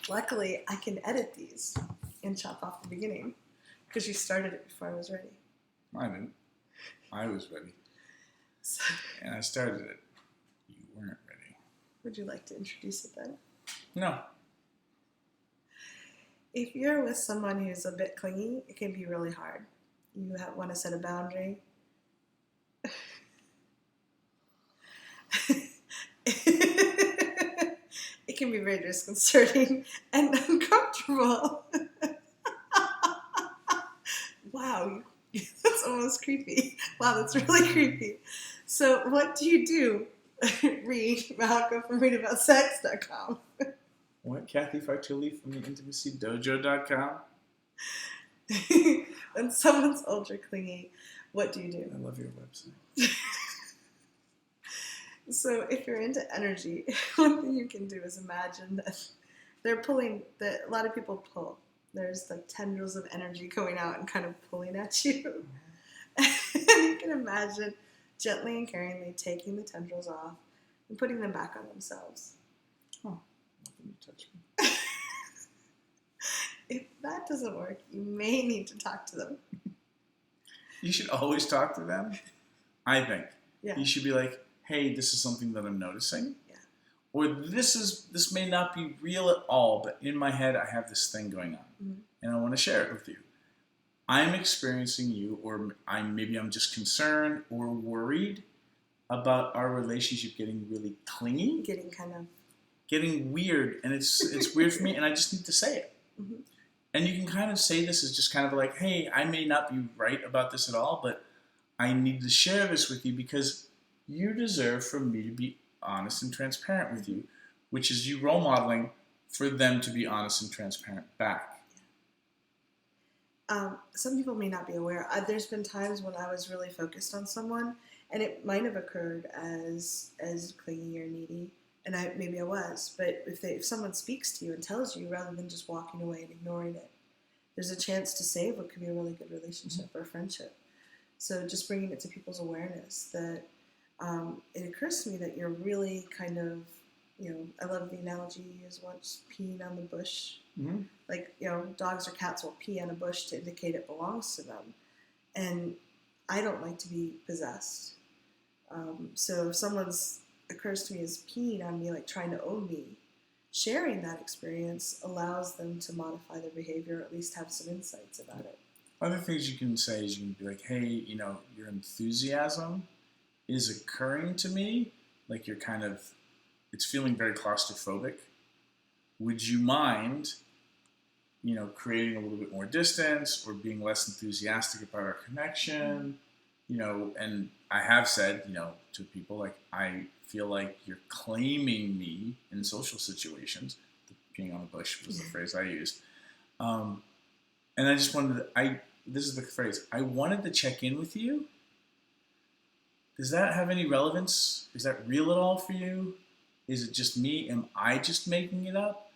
Luckily, I can edit these and chop off the beginning because you started it before I was ready. I didn't. I was ready. So, And I started it. You weren't ready. would you like to introduce it then? No. If you're with someone who's a bit clingy, it can be really hard. You want to set a boundary. It can be very disconcerting and uncomfortable. Wow, that's almost creepy. Wow, that's really creepy. So what do you do? Reid, Malcolm from readaboutsex.com. What? Cathy Fartulli from the intimacydojo.com? When someone's ultra clingy, what do you do? I love your website. So if you're into energy, one thing you can do is imagine that they're pulling, that a lot of people pull. There's like tendrils of energy going out and kind of pulling at you. And you can imagine gently and caringly taking the tendrils off and putting them back on themselves. Oh, nothing to touch me. If that doesn't work, you may need to talk to them. You should always talk to them, I think. Yeah. You should be like, hey, this is something that I'm noticing. Yeah. Or this may not be real at all, but in my head I have this thing going on. Mm-hmm. And I want to share it with you. I'm experiencing you, or maybe I'm just concerned or worried about our relationship getting really clingy. Getting weird. And it's weird for me, and I just need to say it. Mm-hmm. And you can kind of say this as just kind of like, hey, I may not be right about this at all, but I need to share this with you because you deserve for me to be honest and transparent with you, which is you role modeling for them to be honest and transparent back. Some people may not be aware. There's been times when I was really focused on someone, and it might have occurred as clingy or needy, and maybe I was. But if someone speaks to you and tells you, rather than just walking away and ignoring it, there's a chance to save what could be a really good relationship or friendship. So just bringing it to people's awareness that it occurs to me that you're really kind of, I love the analogy you used once, peeing on the bush. Mm-hmm. Like, dogs or cats will pee on a bush to indicate it belongs to them. And I don't like to be possessed. So if someone's occurs to me as peeing on me, like trying to own me, sharing that experience allows them to modify their behavior, or at least have some insights about it. Other things you can say is you can be like, hey, your enthusiasm is occurring to me, like it's feeling very claustrophobic. Would you mind, creating a little bit more distance or being less enthusiastic about our connection? And I have said, to people, like, I feel like you're claiming me in social situations. Peeing on the bush was the phrase I used. And I just this is the phrase, I wanted to check in with you. Does that have any relevance? Is that real at all for you? Is it just me? Am I just making it up?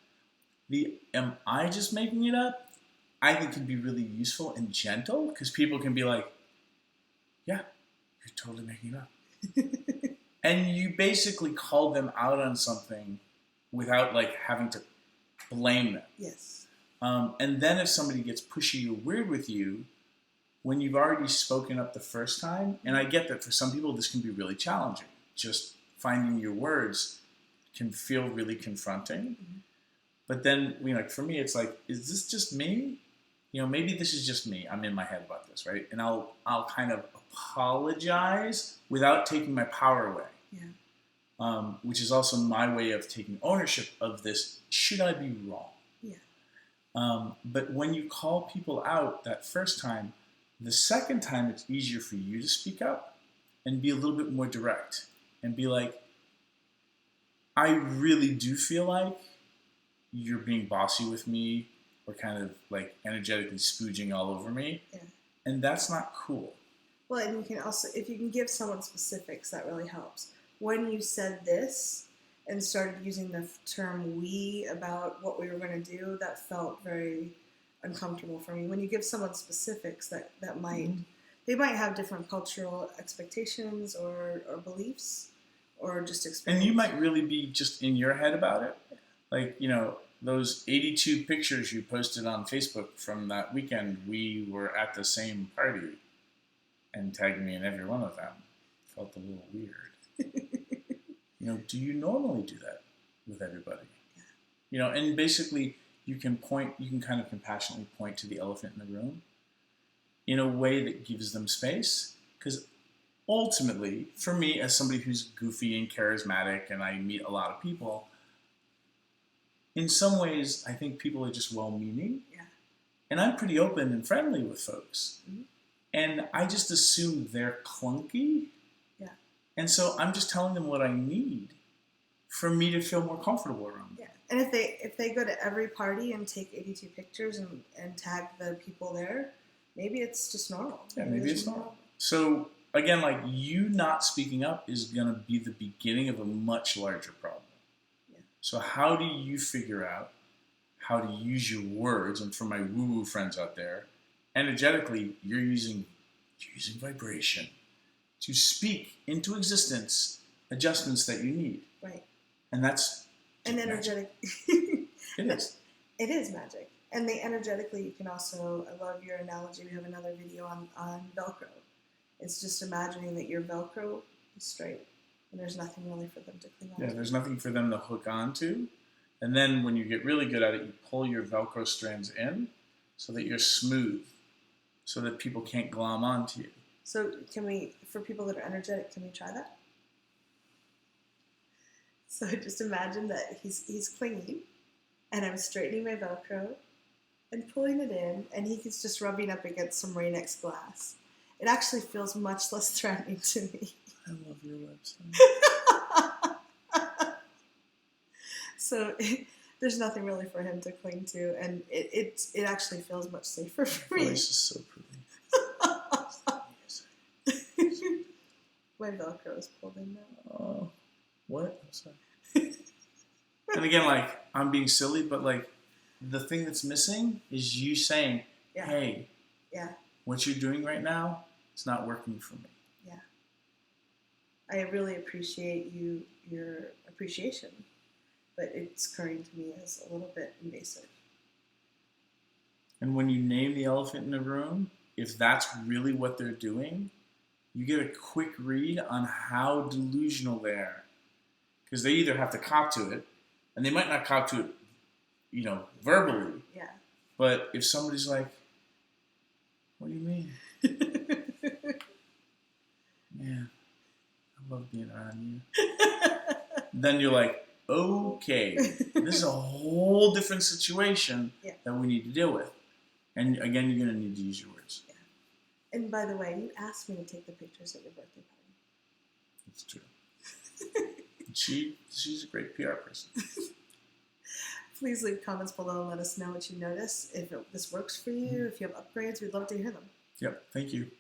Am I just making it up? I think can be really useful and gentle because people can be like, yeah, you're totally making it up. And you basically call them out on something without like having to blame them. Yes. And then if somebody gets pushy or weird with you, when you've already spoken up the first time, and I get that for some people this can be really challenging. Just finding your words can feel really confronting. Mm-hmm. But then, for me, it's like, is this just me? Maybe this is just me. I'm in my head about this, right? And I'll kind of apologize without taking my power away. Yeah. Which is also my way of taking ownership of this. Should I be wrong? Yeah. But when you call people out that first time, the second time it's easier for you to speak up and be a little bit more direct and be like, I really do feel like you're being bossy with me or kind of like energetically spooging all over me. Yeah. And that's not cool. Well, and you can also, if you can give someone specifics, that really helps. When you said this and started using the term we about what we were going to do, that felt very uncomfortable for me. When you give someone specifics, that might, they might have different cultural expectations or beliefs or just experience. And you might really be just in your head about it. Like, those 82 pictures you posted on Facebook from that weekend, we were at the same party and tagged me in every one of them. Felt a little weird. Do you normally do that with everybody? Yeah. And basically you can kind of compassionately point to the elephant in the room in a way that gives them space. Because ultimately, for me, as somebody who's goofy and charismatic and I meet a lot of people, in some ways, I think people are just well-meaning. Yeah. And I'm pretty open and friendly with folks. Mm-hmm. And I just assume they're clunky. Yeah. And so I'm just telling them what I need for me to feel more comfortable around them. Yeah. And if they go to every party and take 82 pictures and tag the people there, maybe it's just normal. Yeah, maybe it's normal. So again, like, you not speaking up is going to be the beginning of a much larger problem. Yeah. So how do you figure out how to use your words? And for my woo-woo friends out there, energetically, you're using vibration to speak into existence adjustments that you need. Right. And that's energetic. It is. It is magic. And energetically, you can also, I love your analogy. We have another video on Velcro. It's just imagining that your Velcro is straight and there's nothing really for them to cling on to. Yeah, there's nothing for them to hook onto. And then when you get really good at it, you pull your Velcro strands in so that you're smooth, so that people can't glom onto you. So for people that are energetic, can we try that? So just imagine that he's clinging, and I'm straightening my Velcro and pulling it in, and he's just rubbing up against some Rain-X glass. It actually feels much less threatening to me. I love your website. So there's nothing really for him to cling to, and it actually feels much safer for me. Your voice is so pretty. My Velcro is pulled in now. Oh, what? I'm sorry. And again, like, I'm being silly, but like, the thing that's missing is you saying, yeah. Hey, yeah, what you're doing right now, it's not working for me. Yeah. I really appreciate your appreciation, but it's occurring to me as a little bit invasive. And when you name the elephant in the room, if that's really what they're doing, you get a quick read on how delusional they are. Because they either have to cop to it, and they might not cop to it, verbally. Yeah. But if somebody's like, what do you mean? Man, I love being around you. Then you're like, okay, this is a whole different situation that we need to deal with. And again, you're going to need to use your words. Yeah. And by the way, you asked me to take the pictures at your birthday party. That's true. She's a great PR person. Please leave comments below and let us know what you notice. If this works for you, if you have upgrades, we'd love to hear them. Yep. Thank you.